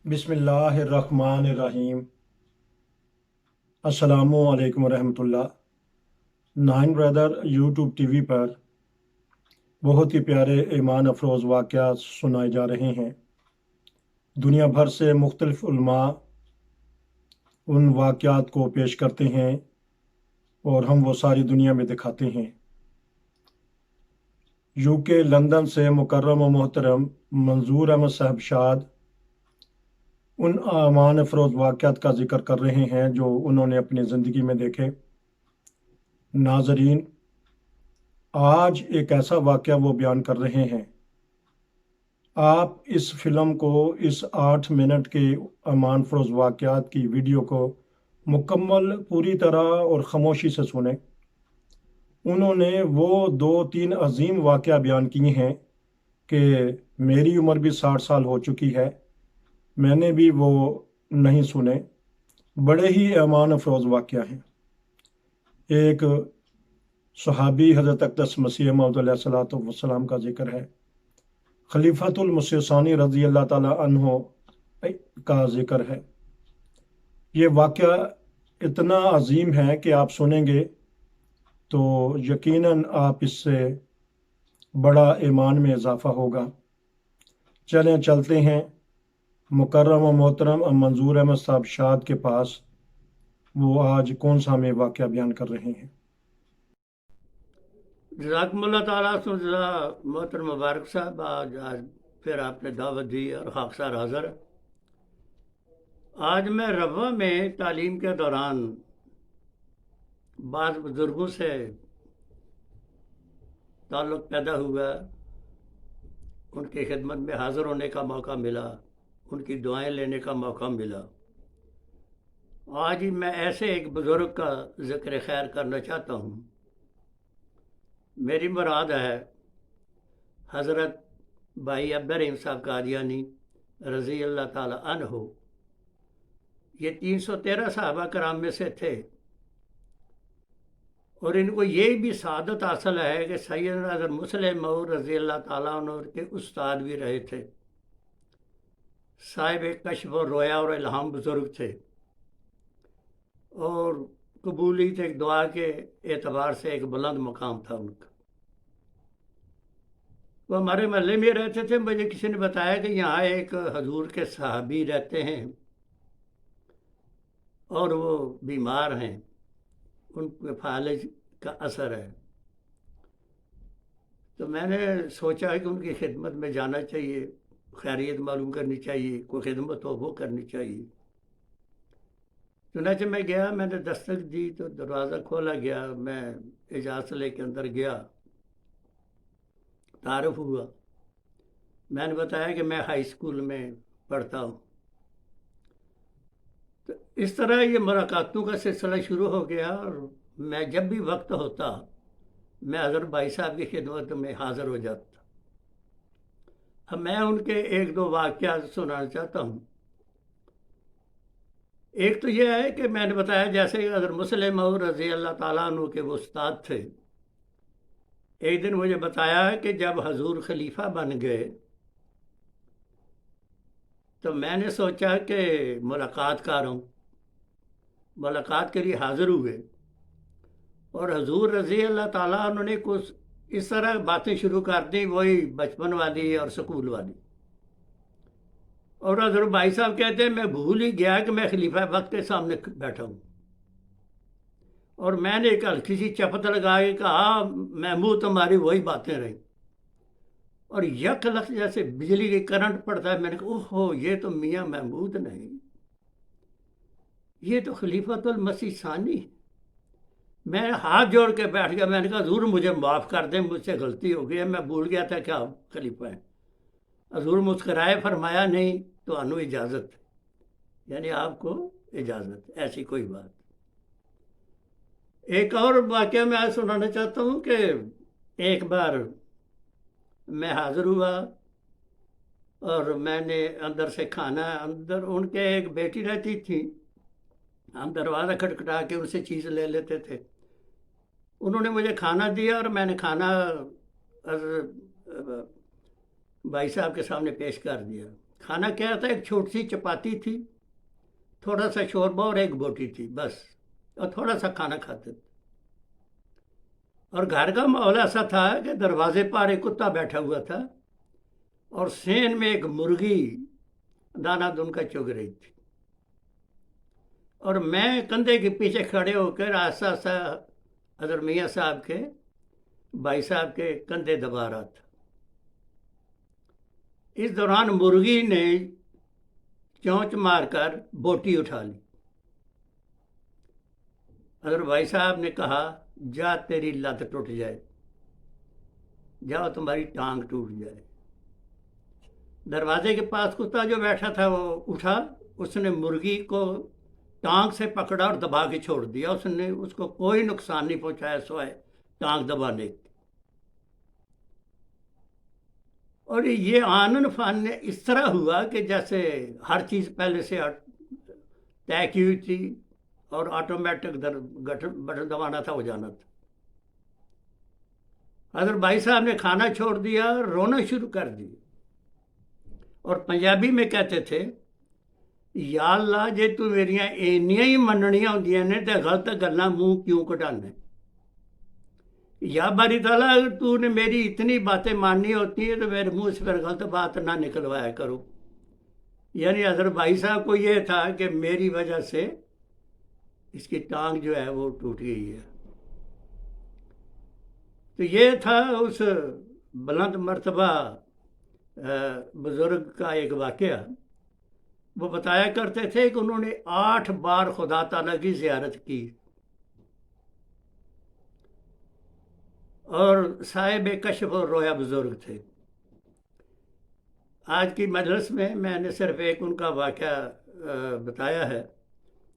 बिस्मिल्लाहिर्रहमानिर्रहीम। अस्सलामु अलैकुम रहमतुल्लाह। नाइन ब्रदर यूट्यूब टीवी पर बहुत ही प्यारे ईमान अफरोज़ वाक़यात सुनाए जा रहे हैं। दुनिया भर से मुख्तलिफ़ उलमा उन वाक़यात को पेश करते हैं और हम वो सारी दुनिया में दिखाते हैं। यूके लंदन से मुकर्रम व मोहतरम मंजूर अहमद साहब शाद उन ईमान अफरोज़ वाक़यात का ज़िक्र कर रहे हैं जो उन्होंने अपनी ज़िंदगी में देखे। नाज़रीन, आज एक ऐसा वाक़या वो बयान कर रहे हैं। आप इस फिल्म को, इस 8 मिनट के ईमान अफरोज़ वाक़यात की वीडियो को मुकम्मल पूरी तरह और ख़ामोशी से सुने। उन्होंने वो 2-3 अजीम वाक़या बयान किए हैं कि मेरी उम्र भी 60 साल हो चुकी है, मैंने भी वो नहीं सुने। बड़े ही ईमान अफरोज़ वाक़या हैं। एक सहाबी हज़रत अक़दस मसीह मौऊद अलैहिस्सलातु वस्सलाम का ज़िक्र है। खलीफतुल मसीह सानी रज़ी अल्लाह ताला अन्हो का ज़िक्र है। ये वाक़या इतना अजीम है कि आप सुनेंगे तो यकीनन आप इससे बड़ा ईमान में इजाफ़ा होगा। चलें चलते हैं मुकर्रम व मोहतरम मंजूर अहमद साहब शाद के पास। वो आज कौन सा हमें वाक़या बयान कर रहे हैं। जज़ाकमुल्लाह ताला सुनज़ा मोहतरम मुबारक साहब, आज फिर आपने दावत दी और खाकसार हाज़र। आज मैं रवा में तालीम के दौरान बाज़ बुज़ुर्गों से ताल्लुक़ पैदा हुआ, उनकी खिदमत में हाज़िर होने का मौका मिला, उनकी दुआएं लेने का मौका मिला। आज ही मैं ऐसे एक बुज़ुर्ग का ज़िक्र खैर करना चाहता हूँ। मेरी मुराद है हज़रत भाई अब्दुर्रहीम साहब कादियानी रज़ी अल्लाह ताला अन्हो। ये 313 सहाबा कराम में से थे और इनको ये भी सादत हासिल है कि सैयदना हज़रत मुस्लिम मऊद रज़ी अल्लाह ताला अन्हु के उस्ताद भी रहे थे। साहिब कश्फ और रोया और इल्हाम बुज़ुर्ग थे और कबूलियत एक दुआ के एतबार से एक बुलंद मकाम था उनका। वो हमारे महल्ले में रहते थे। मुझे किसी ने बताया कि यहाँ एक हजूर के सहाबी रहते हैं और वो बीमार हैं, उन पे फालिज का असर है। तो मैंने सोचा कि उनकी खिदमत में जाना चाहिए, खैरियत मालूम करनी चाहिए, कोई खिदमत हो वो करनी चाहिए। चुनाचे मैं गया, मैंने दस्तक दी तो दरवाज़ा खोला गया। मैं इजाज़त लेके अंदर गया, तारुफ हुआ। मैंने बताया कि मैं हाई स्कूल में पढ़ता हूँ। तो इस तरह ये मुलाकातों का सिलसिला शुरू हो गया और मैं जब भी वक्त होता मैं हज़रत भाई साहब की खिदमत में हाज़िर हो जाता। अब मैं उनके एक दो वाक़यात सुनाना चाहता हूँ। एक तो ये है कि मैंने बताया जैसे हज़रत मुस्लिम मऊद रज़ी अल्लाह ताला अन्हु के वो उस्ताद थे। एक दिन मुझे बताया है कि जब हजूर खलीफा बन गए तो मैंने सोचा कि मुलाकात कर हूँ। मुलाकात के लिए हाज़िर हुए और हजूर रज़ी अल्लाह ताला उन्होंने कुछ इस तरह बातें शुरू कर दी, वही बचपन वाली और स्कूल वाली। और हजरत भाई साहब कहते हैं मैं भूल ही गया कि मैं खलीफा वक्त के सामने बैठा हूँ और मैंने एक हल्की सी चपत लगा के कहा महमूद तुम्हारी वही बातें रही और यक लख्त जैसे बिजली की करंट पड़ता है। मैंने कहा ओहो, ये तो मियाँ महमूद नहीं, ये तो खलीफतुल मसीह सानी। मैं हाथ जोड़ के बैठ गया। मैंने कहा हजूर मुझे माफ़ कर दें, मुझसे गलती हो गई है, मैं भूल गया था क्या खलीफा है। हजूर मुस्कराए, फरमाया नहीं तो अनु इजाज़त, यानी आपको इजाज़त, ऐसी कोई बात। एक और वाक़या मैं आज सुनाना चाहता हूँ कि एक बार मैं हाज़िर हुआ और मैंने अंदर से खाना, अंदर उनके एक बेटी रहती थी, हम दरवाज़ा खटखटा के उनसे चीज़ ले लेते थे। उन्होंने मुझे खाना दिया और मैंने खाना भाई साहब के सामने पेश कर दिया। खाना क्या था, एक छोटी सी चपाती थी, थोड़ा सा शोरबा और एक बोटी थी बस, और थोड़ा सा खाना खाते थे। और घर का माहौल ऐसा था कि दरवाजे पर एक कुत्ता बैठा हुआ था और सेन में एक मुर्गी दाना दुन का चुग रही थी, और मैं कंधे के पीछे खड़े होकर आस्ता आस्ता अदर मियाँ साहब के, भाई साहब के कंधे दबा रहा था। इस दौरान मुर्गी ने चोंच मारकर बोटी उठा ली। अदर भाई साहब ने कहा, जा तेरी लत टूट जाए, जाओ तुम्हारी टांग टूट जाए। दरवाजे के पास कुत्ता जो बैठा था वो उठा, उसने मुर्गी को टांग से पकड़ा और दबा के छोड़ दिया। उसने उसको कोई नुकसान नहीं पहुंचाया सिवाय टांग दबाने की। और ये आनन फान इस तरह हुआ कि जैसे हर चीज़ पहले से तय की हुई थी और ऑटोमेटिक बटन दबाना था, हो जाना था। हजरत भाई साहब ने खाना छोड़ दिया, रोना शुरू कर दिया, और पंजाबी में कहते थे, या अल्लाह जे तू मेरियां इन्नियां ही मननियां होंदियां ने ते गलत गल्लां मुंह क्यों कटाने। या बारी ताला, अगर तूने मेरी इतनी बातें माननी होती हैं तो मेरे मुंह से फिर गलत बात ना निकलवाया करो। यानी हजरत भाई साहब को ये था कि मेरी वजह से इसकी टांग जो है वो टूट गई है। तो ये था उस बुलंद मर्तबा बुजुर्ग का एक वाक़या। वो बताया करते थे कि उन्होंने 8 बार खुदा ताला की ज़ियारत की, और साहिब कश्फ और रोया बुजुर्ग थे। आज की मजलिस में मैंने सिर्फ एक उनका वाक़या बताया है।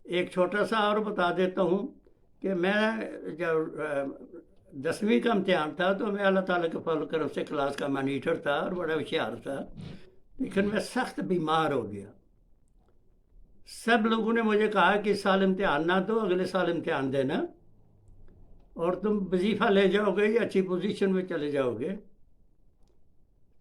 एक छोटा सा और बता देता हूँ कि मैं जब 10वीं का इम्तिहान था तो मैं अल्लाह ताला के फजल करम से क्लास का मॉनिटर था और बड़ा होशियार था, लेकिन मैं सख्त बीमार हो गया। सब लोगों ने मुझे कहा कि इस साल इम्तिहान ना दो, अगले साल इम्तिहान देना और तुम वजीफ़ा ले जाओगे या अच्छी पोजीशन में चले जाओगे।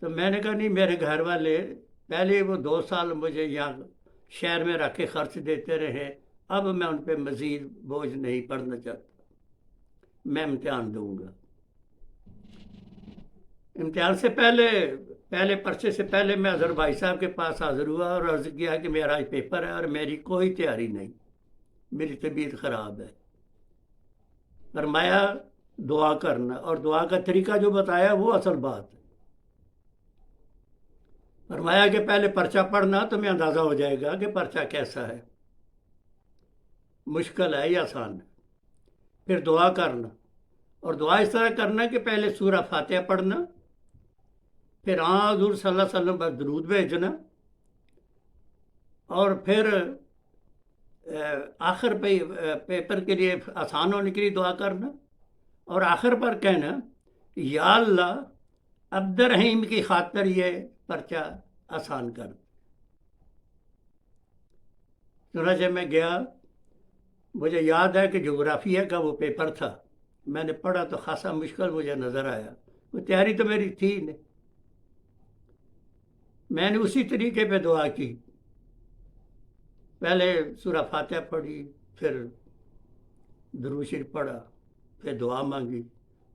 तो मैंने कहा नहीं, मेरे घर वाले पहले वो 2 साल मुझे यहाँ शहर में रख के खर्च देते रहे, अब मैं उन पर मज़ीद बोझ नहीं पड़ना चाहता, मैं इम्तिहान दूंगा। इम्तिहान से पहले पर्चे से पहले मैं अजहर भाई साहब के पास हाज़िर हुआ और अर्ज़ किया कि मेरा आज पेपर है और मेरी कोई तैयारी नहीं, मेरी तबीयत ख़राब है। फरमाया दुआ करना, और दुआ का तरीका जो बताया वो असल बात है। फरमाया कि पहले पर्चा पढ़ना, तुम्हें अंदाज़ा हो जाएगा कि पर्चा कैसा है, मुश्किल है या आसान है। फिर दुआ करना, और दुआ इस तरह करना कि पहले सूरह फातिहा पढ़ना, फिर हज़ूर सल्लल्लाहु अलैहि वसल्लम पर दरूद भेजना, और फिर आखिर पे पेपर के लिए आसान होने के लिए दुआ करना, और आखिर पर कहना, या अल्लाह अब्दुर्रहीम की खातिर ये पर्चा आसान कर। चुनांचे मैं गया, मुझे याद है कि जोग्राफिया का वो पेपर था, मैंने पढ़ा तो खासा मुश्किल मुझे नज़र आया, वो तैयारी तो मेरी थी नहीं। मैंने उसी तरीके पे दुआ की, पहले सूरह फातिहा पढ़ी, फिर दुरूद शरीफ पढ़ा, फिर दुआ मांगी,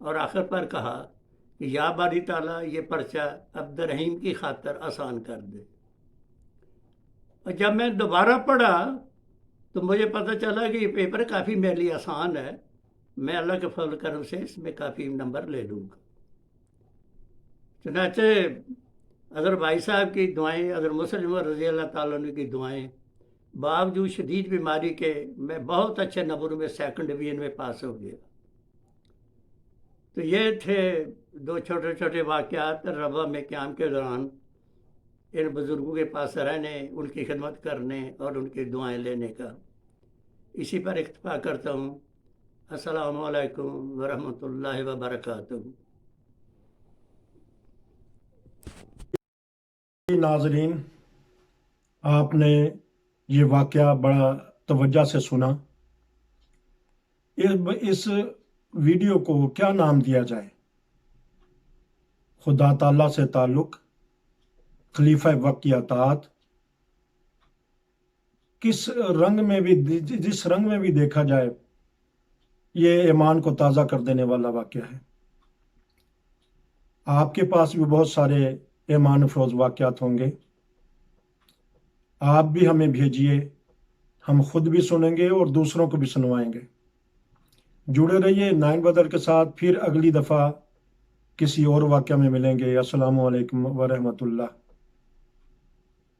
और आखिर पर कहा कि या बारी ताला ये पर्चा अब्दुर्रहीम की खातिर आसान कर दे। और जब मैं दोबारा पढ़ा तो मुझे पता चला कि ये पेपर काफ़ी मेरे लिए आसान है, मैं अल्लाह के फजल करम से इसमें काफ़ी नंबर ले लूँगा। चुनांचे अदर भाई साहब की दुआएं, अदर मुस्लिम रज़ी अल्लाह ताला अन्हु की दुआएं, बावजूद शदीद बीमारी के मैं बहुत अच्छे नंबरों में सेकंड डिवीजन में पास हो गया। तो ये थे 2 छोटे छोटे वाक़यात रबा में क़याम के दौरान इन बुज़ुर्गों के पास रहने, उनकी खिदमत करने और उनकी दुआएं लेने का। इसी पर इक्तफ़ा करता हूँ। अस्सलामु अलैकुम व रहमतुल्लाहि व बरकातुहू। नाज़रीन, आपने ये वाक़या बड़ा तवज्जो से सुना। इस वीडियो को क्या नाम दिया जाए? खुदा ताला से ताल्लुक़, खलीफा वक्त की अतात किस रंग में भी, जिस रंग में भी देखा जाए, ये ईमान को ताज़ा कर देने वाला वाक़या है। आपके पास भी बहुत सारे ईमान अफरोज़ वाक़यात होंगे, आप भी हमें भेजिए, हम खुद भी सुनेंगे और दूसरों को भी सुनवाएंगे। जुड़े रहिए नाइन ब्रदर के साथ, फिर अगली दफ़ा किसी और वाक़या में मिलेंगे। अस्सलामु अलैकुम व रहमतुल्लाह।